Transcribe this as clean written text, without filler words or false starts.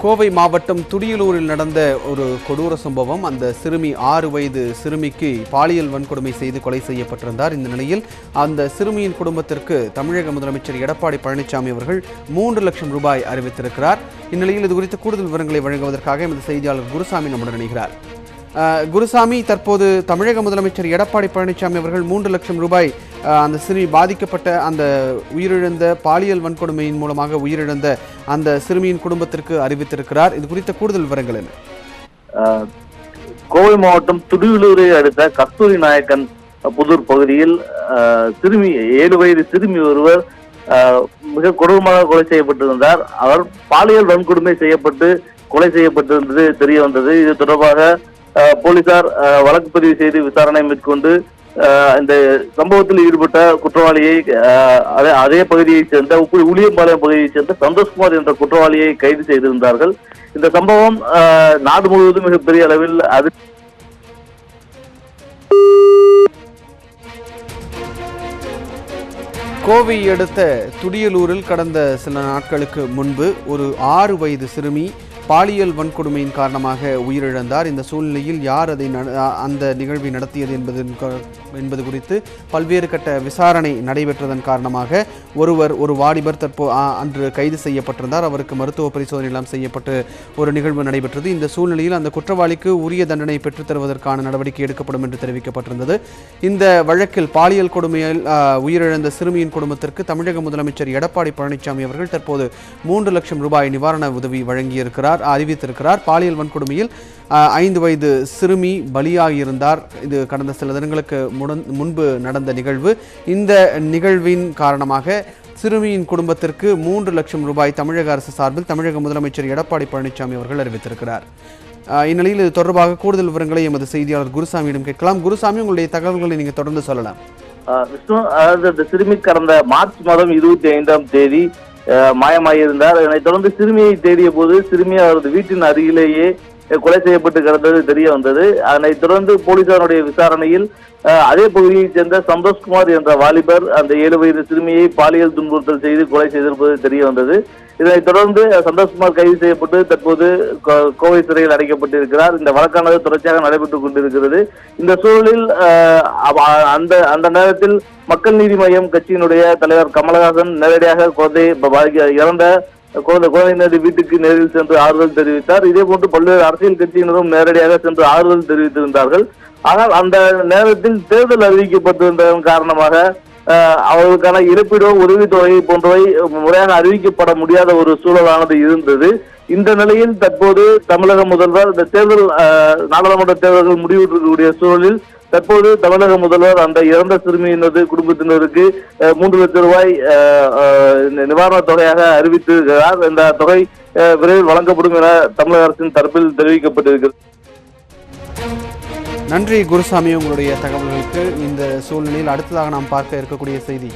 கோவை மாவட்டம் துடியலூரில் நடந்த ஒரு கொடூர சம்பவம். அந்த சிறுமி 6 வயது சிறுமிக்கு பாலியல் வன்கொடுமை செய்து கொலை செய்யப்பட்டிருந்தார். இந்த நிலையில் அந்த சிறுமியின் குடும்பத்திற்கு தமிழக முதலமைச்சர் எடப்பாடி பழனிசாமி அவர்கள் 3 லட்சம் ரூபாய் அறிவித்திருக்கிறார். இந்நிலையில் இது குறித்த கூடுதல் விவரங்களை வழங்குவதற்காக எமது செய்தியாளர் குருசாமி நம்முடன் இணைகிறார். குருசாமி, தற்போது தமிழக முதலமைச்சர் எடப்பாடி பழனிசாமி அவர்கள் 3 லட்சம் ரூபாய் அந்த சிறுமி பாதிக்கப்பட்ட அந்த உயிரிழந்த பாலியல் வன்கொடுமையின் மூலமாக உயிரிழந்த அந்த சிறுமியின் குடும்பத்திற்கு அறிவித்திருக்கிறார். இது குறித்த கூடுதல் விவரங்கள் என்ன? கோவை மாவட்டம் துடியலூரை அடுத்த கஸ்தூரி நாயக்கன் புதூர் பகுதியில் சிறுமி 7 வயது சிறுமி ஒருவர் மிக கொடூரமாக கொலை செய்யப்பட்டிருந்தார். அவர் பாலியல் வன்கொடுமை செய்யப்பட்டு கொலை செய்யப்பட்டிருந்தது தெரிய வந்தது. இது தொடர்பாக போலீசார் வழக்கு பதிவு செய்து விசாரணை மேற்கொண்டு இந்த சம்பவத்தில் ஈடுபட்ட குற்றவாளியை அதே பகுதியைச் சேர்ந்த உளியம்பாளையம் பகுதியைச் சேர்ந்த சந்தோஷ்குமார் என்ற குற்றவாளியை கைது செய்திருந்தார்கள். இந்த சம்பவம் நாடு முழுவதும் மிகப்பெரிய அளவில் கோவை அடுத்த துடியலூரில் கடந்த சில நாட்களுக்கு முன்பு ஒரு 6 வயது சிறுமி பாலியல் வன்கொடுமையின் காரணமாக உயிரிழந்தார். இந்த சூழ்நிலையில் யார் அந்த நிகழ்வை நடத்தியது என்பது குறித்து பல்வேறு கட்ட விசாரணை நடைபெற்றதன் காரணமாக ஒரு வாலிபர் அன்று கைது செய்யப்பட்டிருந்தார். அவருக்கு மருத்துவ பரிசோதனை எல்லாம் செய்யப்பட்டு ஒரு நிகழ்வு நடைபெற்றது. இந்த சூழ்நிலையில் அந்த குற்றவாளிக்கு உரிய தண்டனை பெற்றுத் தருவதற்கான நடவடிக்கை எடுக்கப்படும் என்று தெரிவிக்கப்பட்டிருந்தது. இந்த வழக்கில் பாலியல் கொடுமையில் உயிரிழந்த சிறுமியின் குடும்பத்திற்கு தமிழக முதலமைச்சர் எடப்பாடி பழனிசாமி அவர்கள் தற்போது 3 லட்சம் ரூபாய் நிவாரண உதவி அறிவித்திருக்கிறார். பாலியல் வன்கொடுமையில் 5 வயது சிறுமி பலியாகியிருந்தார். இது கடந்த சில தினங்களுக்கு முன்பு நடந்த நிகழ்வு. இந்த நிகழ்வின் காரணமாக சிறுமியின் குடும்பத்திற்கு 3 லட்சம் ரூபாய் தமிழக அரசு சார்பில் தமிழக முதலமைச்சர் எடப்பாடி பழனிசாமி அவர்கள் அறிவித்திருக்கிறார். இந்நிலையில் இது தொடர்பாக கூடுதல் விவரங்களை எமது செய்தியாளர் குருசாமியிடம் கேட்கலாம். குருசாமி, உங்களுடைய தகவல்களை நீங்க தொடர்ந்து சொல்லலாம். விஷ்ணு, அதாவது சிறுமி கடந்த மார்ச் மாதம் 25ஆம் தேதி மாயமாயிருந்தார். இதனைத் தொடர்ந்து சிறுமியை தேடிய போது சிறுமி அவரது வீட்டின் அருகிலேயே கொலை செய்யப்பட்டு கிடந்தது தெரிய வந்தது. அதனைத் தொடர்ந்து போலீசாருடைய விசாரணையில் அதே பகுதியைச் சேர்ந்த சந்தோஷ்குமார் என்ற வாலிபர் அந்த 7 வயது சிறுமியை பாலியல் துன்புறுத்தல் செய்து கொலை செய்திருப்பது தெரிய வந்தது. இதனைத் தொடர்ந்து சந்தோஷ்குமார் கைது செய்யப்பட்டு தற்போது கோவை சிறையில் அடைக்கப்பட்டிருக்கிறார். இந்த வழக்கானது தொடர்ச்சியாக நடைபெற்றுக் கொண்டிருக்கிறது. இந்த சூழலில் அந்த நேரத்தில் மக்கள் நீதி மய்யம் கட்சியினுடைய தலைவர் கமலஹாசன் நேரடியாக இறந்த குழந்தையினது வீட்டுக்கு நேரில் சென்று ஆறுதல் தெரிவித்தார். இதே போன்று பல்வேறு அரசியல் கட்சியினரும் நேரடியாக சென்று ஆறுதல் தெரிவித்திருந்தார்கள். ஆனால் அந்த நேரத்தில் தேர்தல் அறிவிக்கப்பட்டிருந்ததன் காரணமாக அவர்களுக்கான இழப்பீடோ உதவித்தொகை போன்றவை முறையாக அறிவிக்கப்பட முடியாத ஒரு சூழலானது இருந்தது. இந்த நிலையில் தற்போது தமிழக முதல்வர் இந்த நாடாளுமன்ற தேர்தல்கள் முடிவுற்றக்கூடிய சூழலில் தற்போது தமிழக முதல்வர் அந்த இறந்த சிறுமியினது குடும்பத்தினருக்கு 3 லட்சம் ரூபாய் நிவாரண தொகையாக அறிவித்திருக்கிறார். இந்த தொகை விரைவில் வழங்கப்படும் என தமிழக அரசின் தரப்பில் தெரிவிக்கப்பட்டிருக்கிறது. நன்றி குருசாமி, உங்களுடைய தகவல்களுக்கு. இந்த சூழ்நிலையில் அடுத்ததாக நாம் பார்க்க இருக்கக்கூடிய செய்தி